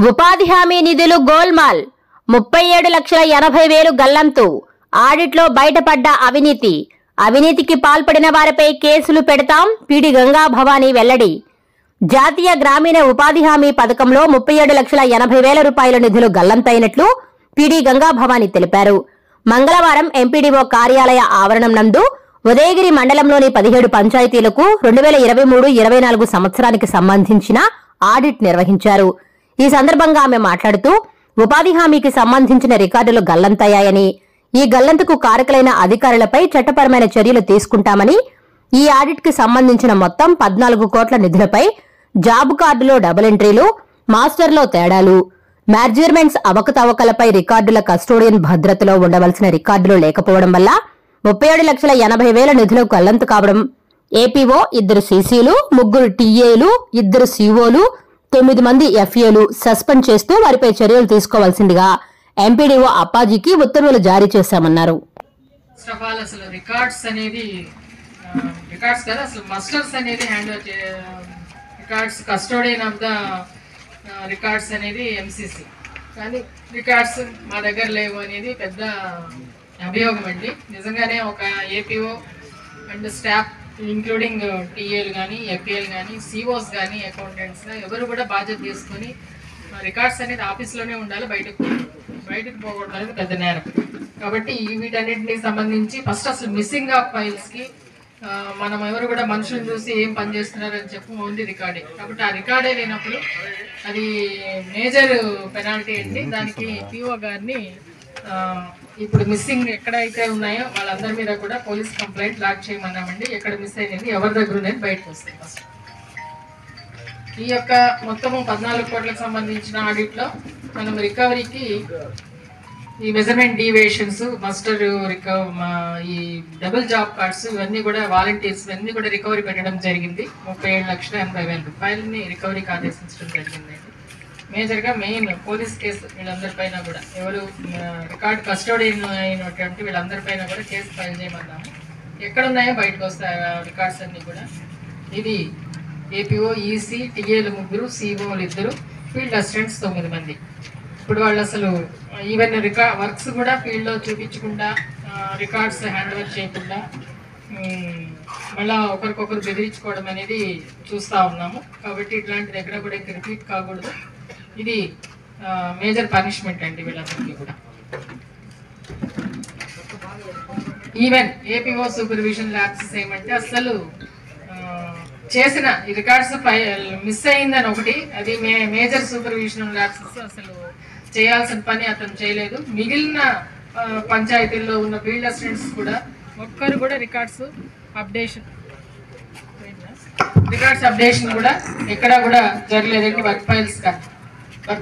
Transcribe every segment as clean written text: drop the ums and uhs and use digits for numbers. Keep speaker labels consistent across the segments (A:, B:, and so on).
A: ఉపాధి హామీ నిధులు గోల్మాల్ 37,80,000 గల్లంతు. ఆడిట్లో బయటపడ్డ అవినీతికి పాల్పడిన వారిపై కేసులు పెడతాం. పీడి గంగా భవానీ వెల్లడి. జాతీయ గ్రామీణ ఉపాధి హామీ పథకంలో 37,80,000 రూపాయల నిధులు గల్లంతైనట్లు పీడి గంగా భవానీ తెలిపారు. మంగళవారం ఎంపీడీఓ కార్యాలయ ఆవరణం నందు ఉదయగిరి మండలంలోని 17 పంచాయతీలకు 2023-24 సంవత్సరానికి సంబంధించిన ఆడిట్ నిర్వహించారు. ఈ సందర్భంగా ఆమె మాట్లాడుతూ ఉపాధి హామీకి సంబంధించిన రికార్డులు గల్లంతయ్యాయని, ఈ గల్లంతుకు కారకులైన అధికారులపై చట్టపరమైన చర్యలు తీసుకుంటామని, ఈ ఆడిట్ కి సంబంధించిన మొత్తం 14 కోట్ల నిధులపై జాబ్ కార్డులో డబుల్ ఎంట్రీలు, మాస్టర్లో తేడాలు, మెజర్మెంట్స్ అవకతవకలపై రికార్డుల కస్టోడియన్ భద్రతలో ఉండవలసిన రికార్డులు లేకపోవడం వల్ల 37,80,000 నిధులు గల్లంతు కావడం, ఏపీఓ 2 సీసీలు, 3 టీఏలు, 2 సీఓలు, 9 మంది ఎఫ్ఏలు సస్పెండ్ చేస్తూ వారిపై చర్యలు తీసుకోవాల్సిందిగా ఎంపీడీఓ అప్పాజీకి ఉత్తర్వులు జారీ చేశామన్నారు.
B: అసలు రికార్డ్స్ అనేది రికార్డ్స్ కదా, అసలు మాస్టర్స్ అనేది hand records custodian of the records అనేది ఎంసీసీ, కానీ రికార్డ్స్ మా దగ్గర లేవు అనేది పెద్ద అభియోగం అండి. నిజంగానే ఒక ఏపీఓ అండ్ స్టాఫ్ ఇంక్లూడింగ్ టీఏలు కానీ, ఎఫ్ఏలు కానీ, సిఓస్ కానీ, అకౌంటెంట్స్ ఎవరు కూడా బాధ్యత తీసుకొని రికార్డ్స్ అనేది ఆఫీస్లోనే ఉండాలి, బయటకు పోకూడదు అనేది పెద్ద నేరం. కాబట్టి వీటన్నిటికి సంబంధించి ఫస్ట్ అసలు మిస్సింగ్ ఆఫ్ ఫైల్స్కి మనం ఎవరు కూడా మనుషులను చూసి ఏం పని చేస్తున్నారని చెప్పి ఓన్లీ రికార్డే. కాబట్టి ఆ రికార్డే లేనప్పుడు అది మేజర్ పెనాల్టీ అండి. దానికి పిఓ గారిని ఇప్పుడు మిస్సింగ్ ఎక్కడైతే ఉన్నాయో వాళ్ళందరి మీద కూడా పోలీస్ కంప్లైంట్ లాక్ చేయమన్నామండి. ఎక్కడ మిస్ అయినది, ఎవరి దగ్గర ఉన్నది బయటకు వస్తాయి. ఫస్ట్ ఈ యొక్క మొత్తము 14 కోట్లకు సంబంధించిన ఆడిట్లో మనం రికవరీకి ఈ మెజర్మెంట్ డీవియేషన్స్, మస్టర్ ఈ డబుల్ జాబ్ కార్డ్స్ ఇవన్నీ కూడా వాలంటీర్స్ ఇవన్నీ కూడా రికవరీ పెట్టడం జరిగింది. 37,80,000 రూపాయలని రికవరీకి ఆదేశించడం జరిగిందండి. మేజర్గా మెయిన్ పోలీస్ కేసు వీళ్ళందరిపైన కూడా ఎవరు రికార్డ్ కస్టోడియన్ అయినటువంటి వీళ్ళందరిపైన కూడా కేసు ఫైల్ చేయమన్నాము. ఎక్కడున్నాయో బయటకు వస్తాయి రికార్డ్స్ అన్నీ కూడా. ఇది ఏపీఓ, ఈసీ, టీఏలు 3, సిఓలు 2, ఫీల్డ్ అసిస్టెంట్స్ 9 మంది. ఇప్పుడు వాళ్ళు అసలు ఈవెన్ వర్క్స్ కూడా ఫీల్డ్లో చూపించకుండా, రికార్డ్స్ హ్యాండ్ ఓవర్ చేయకుండా మళ్ళీ ఒకరికొకరు బెదిరించుకోవడం అనేది చూస్తూ ఉన్నాము. కాబట్టి ఇట్లాంటిది ఎక్కడ కూడా ఇంకా రిపీట్ కాకూడదు. ఇది మేజర్ పనిష్మెంట్ అండి వీళ్ళందరికీ కూడా. ఈవెన్ ఏపీఓ సూపర్విజన్ ల్యాబ్సెస్ ఏమంటే అసలు చేసిన ఈ రికార్డ్స్ మిస్ అయిందని ఒకటి, అది మేజర్ సూపర్విజన్ ల్యాబ్సెస్ అసలు చేయాల్సిన పని అతను చేయలేదు. మిగిలిన పంచాయతీల్లో ఉన్న ఫీల్డ్ అసిస్టెంట్స్ కూడా ఒక్కరు కూడా రికార్డ్స్ అప్డేషన్ కూడా ఎక్కడా కూడా జరగలేదండి. వర్క్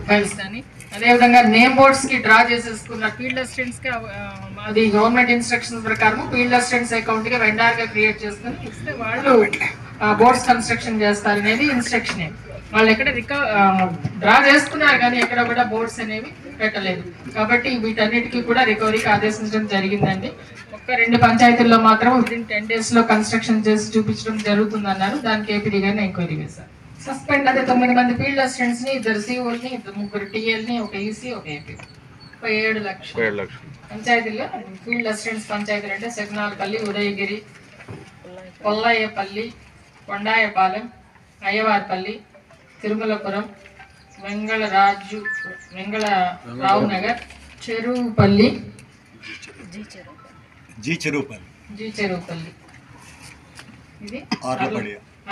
B: ఫైల్స్ కానీ అదేవిధంగా నేమ్ బోర్డ్స్కి డ్రా చేసేసుకున్న ఫీల్డ్ అసిస్టెంట్స్కి అది గవర్నమెంట్ ఇన్స్ట్రక్షన్స్ ప్రకారం ఫీల్డ్ అసిస్టెంట్స్ అకౌంట్గా వెండార్గా క్రియేట్ చేసుకుని ఇస్తే వాళ్ళు బోర్డ్స్ కన్స్ట్రక్షన్ చేస్తారనేది ఇన్స్ట్రక్షన్. వాళ్ళు ఎక్కడ డ్రా చేసుకున్నారు కానీ ఎక్కడ కూడా బోర్డ్స్ అనేవి పెట్టలేదు. కాబట్టి వీటన్నిటికీ కూడా రికవరీకి ఆదేశించడం జరిగిందండి. 2 పంచాయతీల్లో మాత్రం విదిన్ 10 days కన్స్ట్రక్షన్ చేసి చూపించడం జరుగుతుందన్నారు. దానికి ఏపీడీ గారిని ఎంక్వైరీ వేశారు. సస్పెండ్ అదే 9 మంది ఫీల్డ్ అసిస్టెంట్స్ ని, 2 సిఓల్ని, 3 టీఎల్ని, 1 ఈసీ, 1 ఏపీ, 7 లక్షలు పంచాయతీల్లో. ఫీల్డ్ అసిస్టెంట్స్ పంచాయతీలు అంటే సెగ్నాలపల్లి, ఉదయగిరి, కొల్లాయపల్లి, కొండాయపాలెం, అయ్యవారిపల్లి, తిరుమలపురం, వెంగళరావు నగర్, చెరువుపల్లి, జీ చెరువుపల్లి, ఇది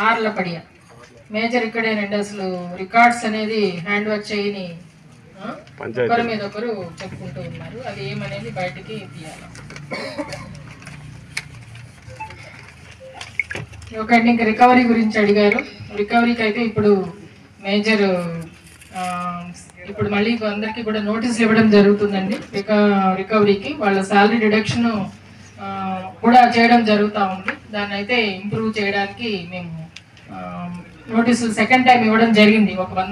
B: ఆర్లపడియ. మేజర్ ఇక్కడేనండి. అసలు రికార్డ్స్ అనేది హ్యాండ్ ఓవర్ చేయని ఒకరి మీద ఒకరు చెప్పుకుంటూ ఉన్నారు. అది ఏమనేది బయటికి తీయాలి. ఓకే అండి, ఇంకా రికవరీ గురించి అడిగారు. రికవరీకి అయితే ఇప్పుడు మేజర్ ఇప్పుడు మళ్ళీ అందరికీ కూడా నోటీసులు ఇవ్వడం జరుగుతుందండి. రికవరీకి వాళ్ళ శాలరీ డిడక్షన్ కూడా చేయడం జరుగుతూ ఉంది. దాన్ని అయితే ఇంప్రూవ్ చేయడానికి మేము నోటీసులు సెకండ్ టైం ఇవ్వడం జరిగింది. ఒక 1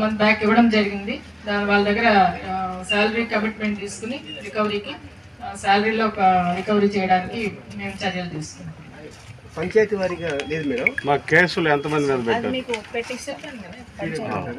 B: month బ్యాక్ ఇవ్వడం జరిగింది. దాని వాళ్ళ దగ్గర శాలరీ కమిట్మెంట్ తీసుకుని రికవరీకి శాలరీలో రికవరీ చేయడానికి మేము చర్యలు తీసుకున్నాం.
C: పంచాయతీ వారిగా లేదు మేడం. మా కేసులు ఎంతమంది మీద పెట్టారు?